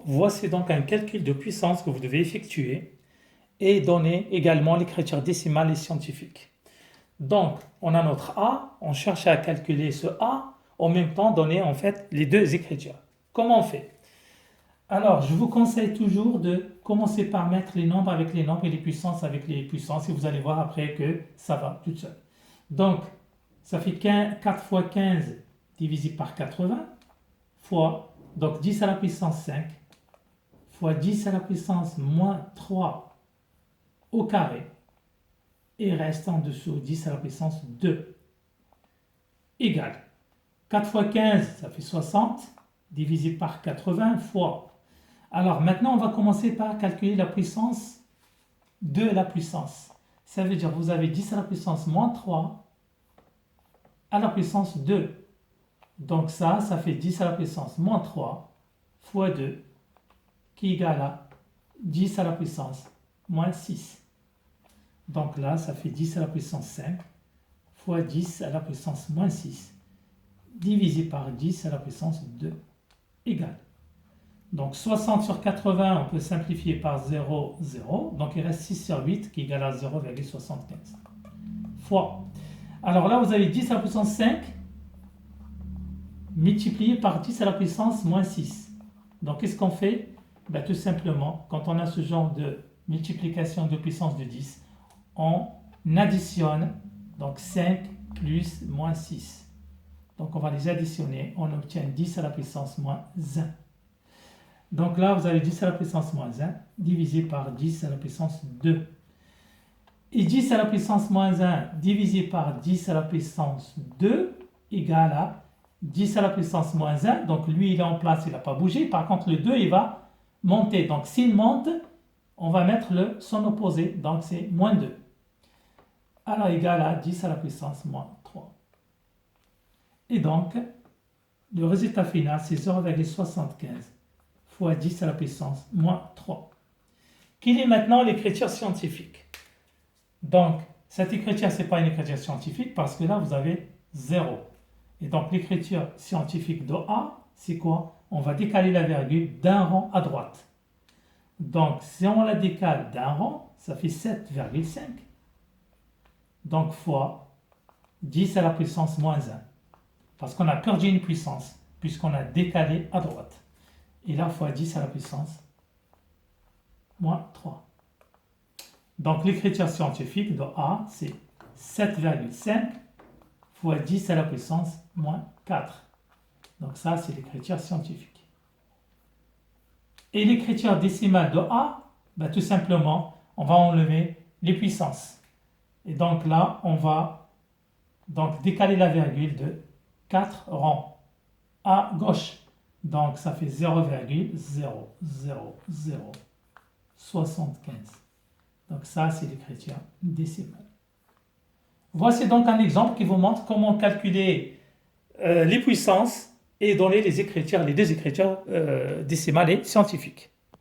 voici donc un calcul de puissance que vous devez effectuer et donner également l'écriture décimale et scientifique. Donc, on a notre A, on cherche à calculer ce A, en même temps donner en fait les deux écritures. Comment on fait? Alors, je vous conseille toujours de commencer par mettre les nombres avec les nombres et les puissances avec les puissances et vous allez voir après que ça va tout seul. Donc, ça fait 4 fois 15 divisé par 80 fois, donc 10 à la puissance 5 fois 10 à la puissance moins 3 au carré et reste en dessous 10 à la puissance 2 égale 4 fois 15, ça fait 60 divisé par 80 fois. Alors maintenant, on va commencer par calculer la puissance de la puissance. Ça veut dire que vous avez 10 à la puissance moins 3 à la puissance 2. Donc ça fait 10 à la puissance moins 3 fois 2 qui égale à 10 à la puissance moins 6. Donc là, ça fait 10 à la puissance 5 fois 10 à la puissance moins 6 divisé par 10 à la puissance 2 égale. Donc 60 sur 80, on peut simplifier par 0, 0. Donc il reste 6 sur 8 qui égale à 0,75 fois. Alors là, vous avez 10 à la puissance 5 multiplié par 10 à la puissance moins 6. Donc qu'est-ce qu'on fait? Ben, tout simplement, quand on a ce genre de multiplication de puissance de 10, on additionne donc 5 plus moins 6. Donc on va les additionner, on obtient 10 à la puissance moins 1. Donc là, vous avez 10 à la puissance moins 1 divisé par 10 à la puissance 2. Et 10 à la puissance moins 1 divisé par 10 à la puissance 2 égale à 10 à la puissance moins 1. Donc lui, il est en place, il n'a pas bougé. Par contre, le 2, il va monter. Donc s'il monte, on va mettre son opposé. Donc c'est moins 2. Alors égal à 10 à la puissance moins 3. Et donc, le résultat final, c'est 0,75 fois 10 à la puissance moins 3. Quelle est maintenant l'écriture scientifique? Donc, cette écriture, ce n'est pas une écriture scientifique parce que là, vous avez 0. Et donc, l'écriture scientifique de A, c'est quoi? On va décaler la virgule d'un rang à droite. Donc, si on la décale d'un rang, ça fait 7,5. Donc, fois 10 à la puissance moins 1. Parce qu'on a perdu une puissance, puisqu'on a décalé à droite. Et là, fois 10 à la puissance moins 3. Donc, l'écriture scientifique de A, c'est 7,5 fois 10 à la puissance moins 4. Donc, ça, c'est l'écriture scientifique. Et l'écriture décimale de A, ben, tout simplement, on va enlever les puissances. Et donc là, on va donc décaler la virgule de 4 rangs à gauche. Donc, ça fait 0,00075. Donc, ça, c'est l'écriture décimale. Voici donc un exemple qui vous montre comment calculer les puissances et donner les deux écritures décimales et scientifiques.